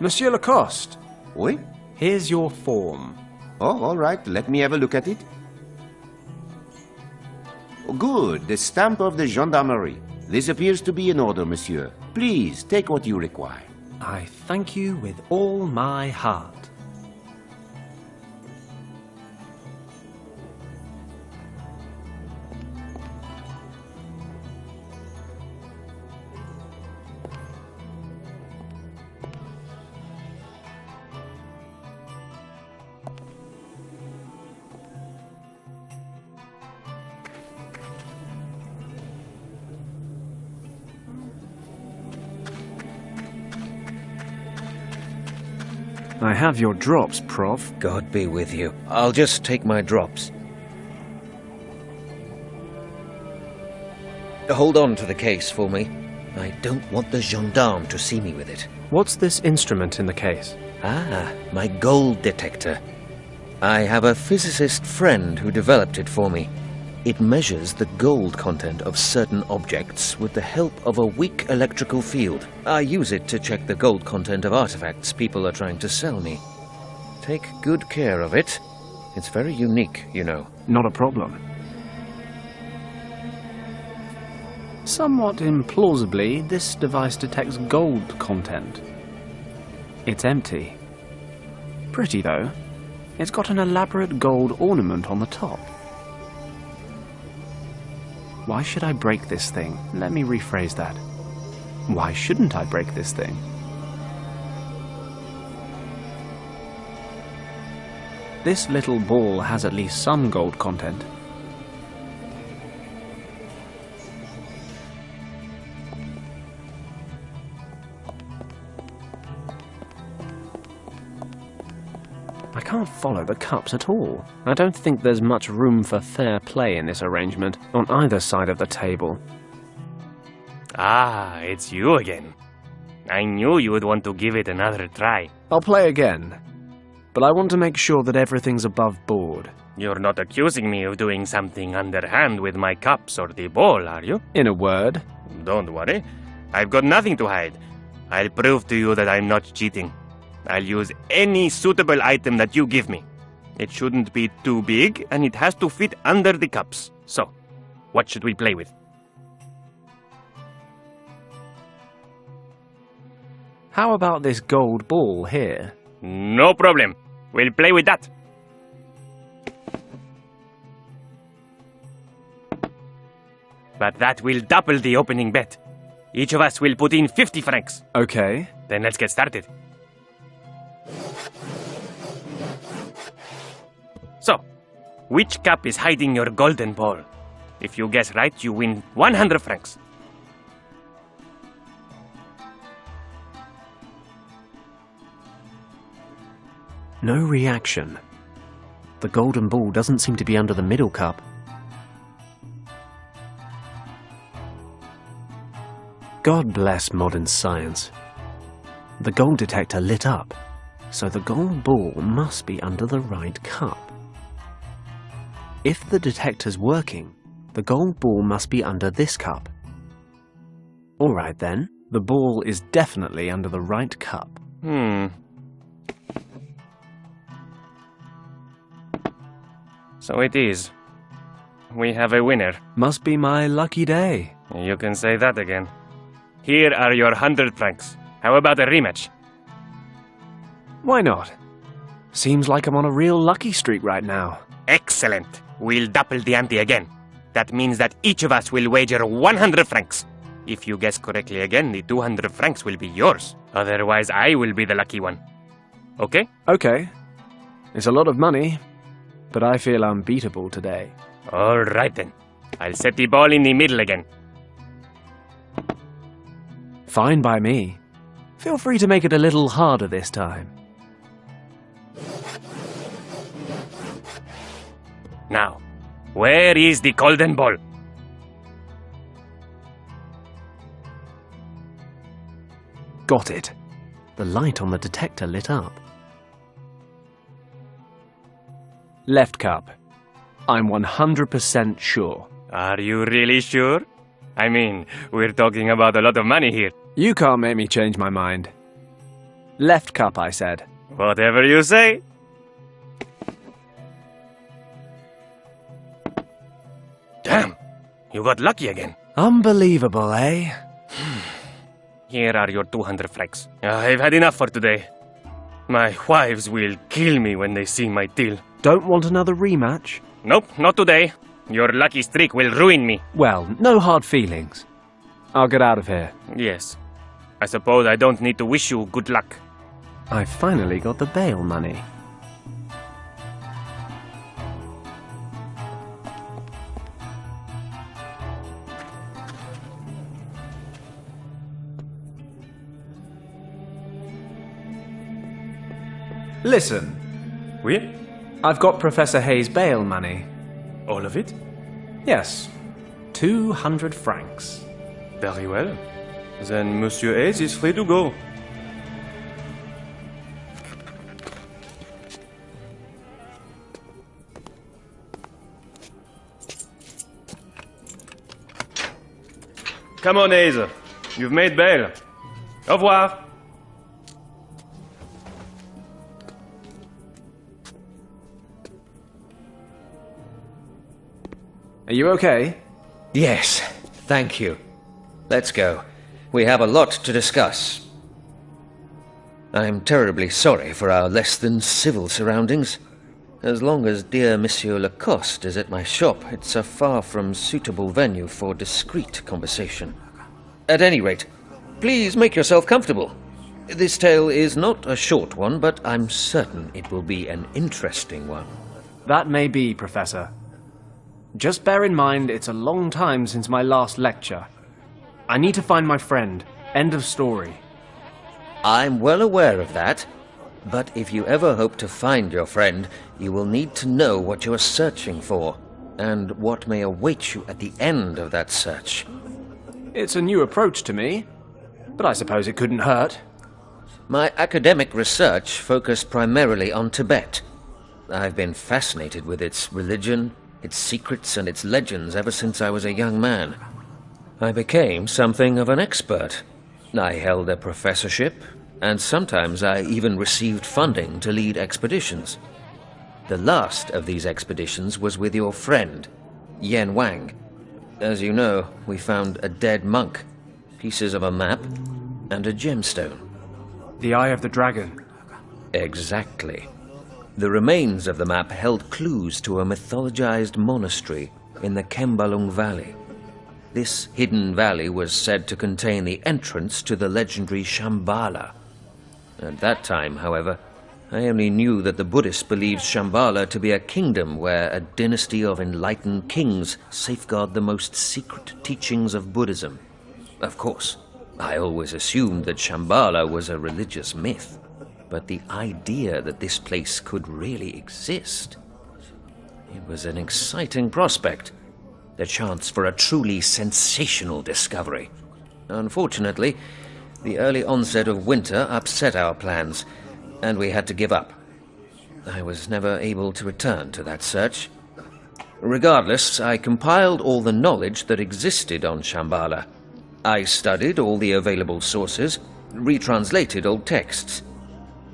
Monsieur Lacoste, Oui? here's your form. Oh, all right. Let me have a look at it. Good. The stamp of the gendarmerie. This appears to be in order, monsieur. Please, take what you require. I thank you with all my heart. I have your drops, Prof. God be with you. I'll just take my drops. Hold on to the case for me. I don't want the gendarme to see me with it. What's this instrument in the case? Ah, my gold detector. I have a physicist friend who developed it for me. It measures the gold content of certain objects with the help of a weak electrical field. I use it to check the gold content of artifacts people are trying to sell me. Take good care of it. It's very unique, you know. Not a problem. Somewhat implausibly, this device detects gold content. It's empty. Pretty, though. It's got an elaborate gold ornament on the top. Why should I break this thing? Let me rephrase that. Why shouldn't I break this thing? This little ball has at least some gold content. I can't follow the cups at all. I don't think there's much room for fair play in this arrangement, on either side of the table. Ah, it's you again. I knew you would want to give it another try. I'll play again, but I want to make sure that everything's above board. You're not accusing me of doing something underhand with my cups or the ball, are you? In a word. Don't worry. I've got nothing to hide. I'll prove to you that I'm not cheating. I'll use any suitable item that you give me. It shouldn't be too big, and it has to fit under the cups. So, what should we play with? How about this gold ball here? No problem. We'll play with that. But that will double the opening bet. Each of us will put in 50 francs. Okay. Then let's get started. So, which cup is hiding your golden ball? If you guess right, you win 100 francs. No reaction. The golden ball doesn't seem to be under the middle cup. God bless modern science. The gold detector lit up, so the gold ball must be under the right cup. If the detector's working, the gold ball must be under this cup. All right then, the ball is definitely under the right cup. So it is. We have a winner. Must be my lucky day. You can say that again. Here are your 100 francs. How about a rematch? Why not? Seems like I'm on a real lucky streak right now. Excellent. We'll double the ante again. That means that each of us will wager 100 francs. If you guess correctly again, the 200 francs will be yours. Otherwise, I will be the lucky one. Okay? Okay. It's a lot of money, but I feel unbeatable today. All right then. I'll set the ball in the middle again. Fine by me. Feel free to make it a little harder this time. Now, where is the golden ball? Got it. The light on the detector lit up. Left cup. I'm 100% sure. Are you really sure? I mean, we're talking about a lot of money here. You can't make me change my mind. Left cup, I said. Whatever you say. Damn! You got lucky again. Unbelievable, eh? Here are your 200 francs. I've had enough for today. My wives will kill me when they see my till. Don't want another rematch? Nope, not today. Your lucky streak will ruin me. Well, no hard feelings. I'll get out of here. Yes. I suppose I don't need to wish you good luck. I finally got the bail money. Listen. Oui? I've got Professor Hayes' bail money. All of it? Yes. 200 francs. Very well. Then Monsieur Hayes is free to go. Come on, Hayes. You've made bail. Au revoir. Are you okay? Yes, thank you. Let's go. We have a lot to discuss. I'm terribly sorry for our less than civil surroundings. As long as dear Monsieur Lacoste is at my shop, it's a far from suitable venue for discreet conversation. At any rate, please make yourself comfortable. This tale is not a short one, but I'm certain it will be an interesting one. That may be, Professor. Just bear in mind it's a long time since my last lecture. I need to find my friend. End of story. I'm well aware of that, but if you ever hope to find your friend, you will need to know what you are searching for, and what may await you at the end of that search. It's a new approach to me, but I suppose it couldn't hurt. My academic research focused primarily on Tibet. I've been fascinated with its religion, its secrets and its legends ever since I was a young man. I became something of an expert. I held a professorship, and sometimes I even received funding to lead expeditions. The last of these expeditions was with your friend, Yen Wang. As you know, we found a dead monk, pieces of a map, and a gemstone. The Eye of the Dragon. Exactly. The remains of the map held clues to a mythologized monastery in the Kembalung Valley. This hidden valley was said to contain the entrance to the legendary Shambhala. At that time, however, I only knew that the Buddhists believed Shambhala to be a kingdom where a dynasty of enlightened kings safeguard the most secret teachings of Buddhism. Of course, I always assumed that Shambhala was a religious myth. But the idea that this place could really exist, it was an exciting prospect, the chance for a truly sensational discovery. Unfortunately, the early onset of winter upset our plans, and we had to give up. I was never able to return to that search. Regardless, I compiled all the knowledge that existed on Shambhala. I studied all the available sources, retranslated old texts.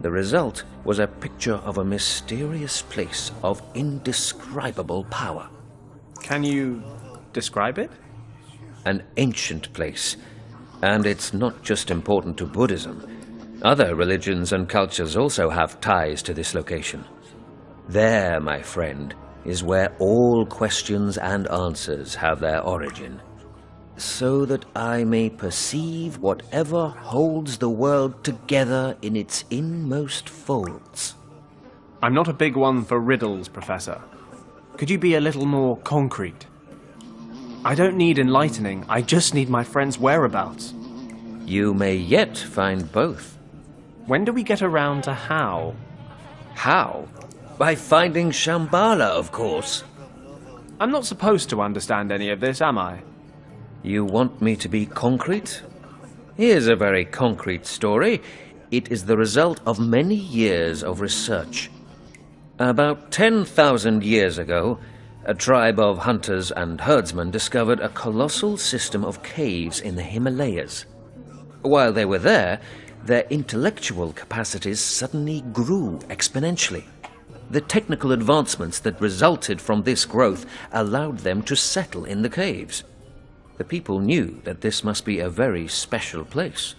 The result was a picture of a mysterious place of indescribable power. Can you describe it? An ancient place. And it's not just important to Buddhism. Other religions and cultures also have ties to this location. There, my friend, is where all questions and answers have their origin. So that I may perceive whatever holds the world together in its inmost folds. I'm not a big one for riddles, Professor. Could you be a little more concrete? I don't need enlightening, I just need my friend's whereabouts. You may yet find both. When do we get around to how? How? By finding Shambhala, of course. I'm not supposed to understand any of this, am I? You want me to be concrete? Here's a very concrete story. It is the result of many years of research. About 10,000 years ago, a tribe of hunters and herdsmen discovered a colossal system of caves in the Himalayas. While they were there, their intellectual capacities suddenly grew exponentially. The technical advancements that resulted from this growth allowed them to settle in the caves. The people knew that this must be a very special place.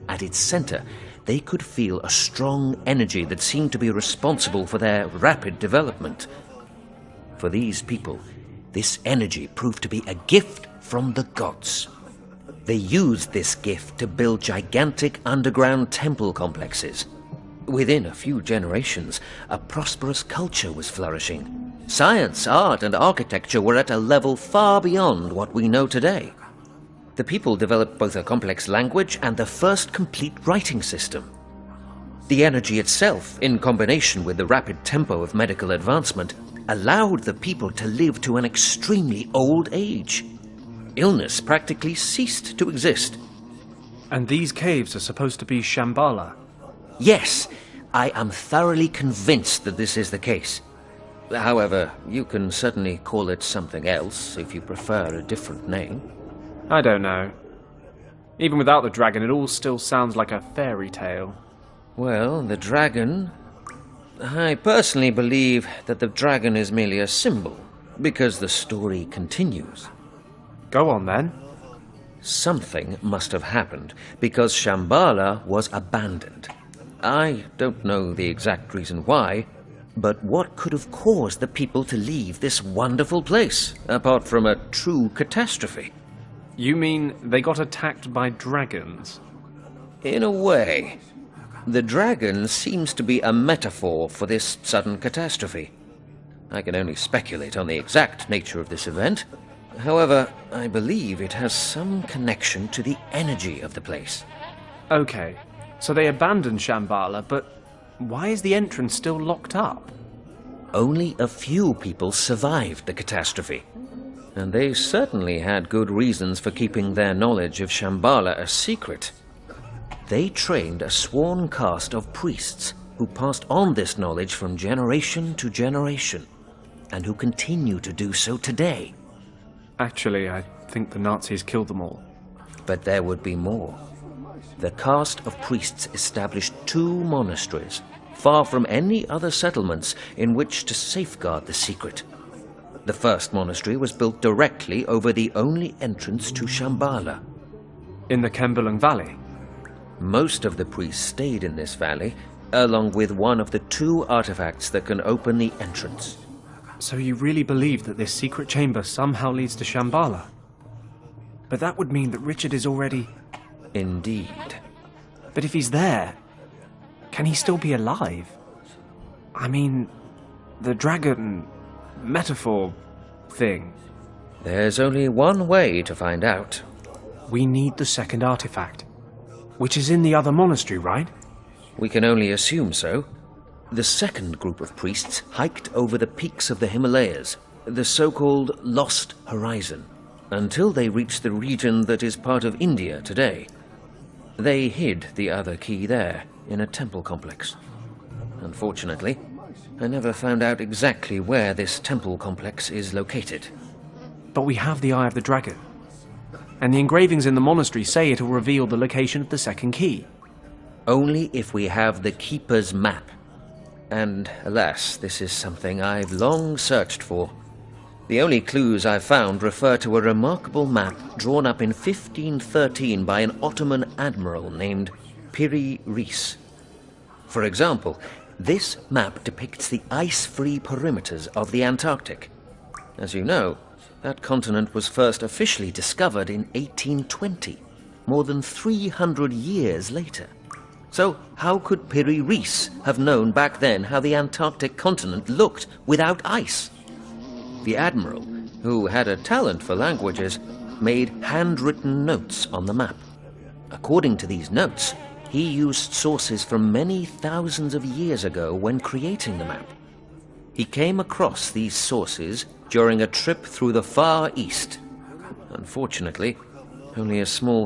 At its center, they could feel a strong energy that seemed to be responsible for their rapid development. For these people, this energy proved to be a gift from the gods. They used this gift to build gigantic underground temple complexes. Within a few generations, a prosperous culture was flourishing. Science, art, and architecture were at a level far beyond what we know today. The people developed both a complex language and the first complete writing system. The energy itself, in combination with the rapid tempo of medical advancement, allowed the people to live to an extremely old age. Illness practically ceased to exist. And these caves are supposed to be Shambhala? Yes, I am thoroughly convinced that this is the case. However, you can certainly call it something else if you prefer a different name. I don't know. Even without the dragon, it all still sounds like a fairy tale. Well, the dragon... I personally believe that the dragon is merely a symbol, because the story continues. Go on, then. Something must have happened, because Shambhala was abandoned. I don't know the exact reason why, but what could have caused the people to leave this wonderful place, apart from a true catastrophe? You mean they got attacked by dragons? In a way. The dragon seems to be a metaphor for this sudden catastrophe. I can only speculate on the exact nature of this event. However, I believe it has some connection to the energy of the place. Okay, so they abandoned Shambhala, but why is the entrance still locked up? Only a few people survived the catastrophe, and they certainly had good reasons for keeping their knowledge of Shambhala a secret. They trained a sworn caste of priests who passed on this knowledge from generation to generation, and who continue to do so today. Actually, I think the Nazis killed them all. But there would be more. The caste of priests established 2 monasteries, far from any other settlements, in which to safeguard the secret. The first monastery was built directly over the only entrance to Shambhala. In the Kembalung Valley? Most of the priests stayed in this valley, along with one of the 2 artifacts that can open the entrance. So you really believe that this secret chamber somehow leads to Shambhala? But that would mean that Richard is already... Indeed. But if he's there, can he still be alive? I mean, the dragon metaphor thing. There's only one way to find out. We need the second artifact, which is in the other monastery, right? We can only assume so. The second group of priests hiked over the peaks of the Himalayas, the so-called Lost Horizon, until they reached the region that is part of India today. They hid the other key there, in a temple complex. Unfortunately, I never found out exactly where this temple complex is located. But we have the Eye of the Dragon, and the engravings in the monastery say it'll reveal the location of the second key. Only if we have the Keeper's map. And, alas, this is something I've long searched for. The only clues I've found refer to a remarkable map drawn up in 1513 by an Ottoman admiral named Piri Reis. For example, this map depicts the ice-free perimeters of the Antarctic. As you know, that continent was first officially discovered in 1820, more than 300 years later. So how could Piri Reis have known back then how the Antarctic continent looked without ice? The admiral, who had a talent for languages, made handwritten notes on the map. According to these notes, he used sources from many thousands of years ago when creating the map. He came across these sources during a trip through the Far East. Unfortunately, only a small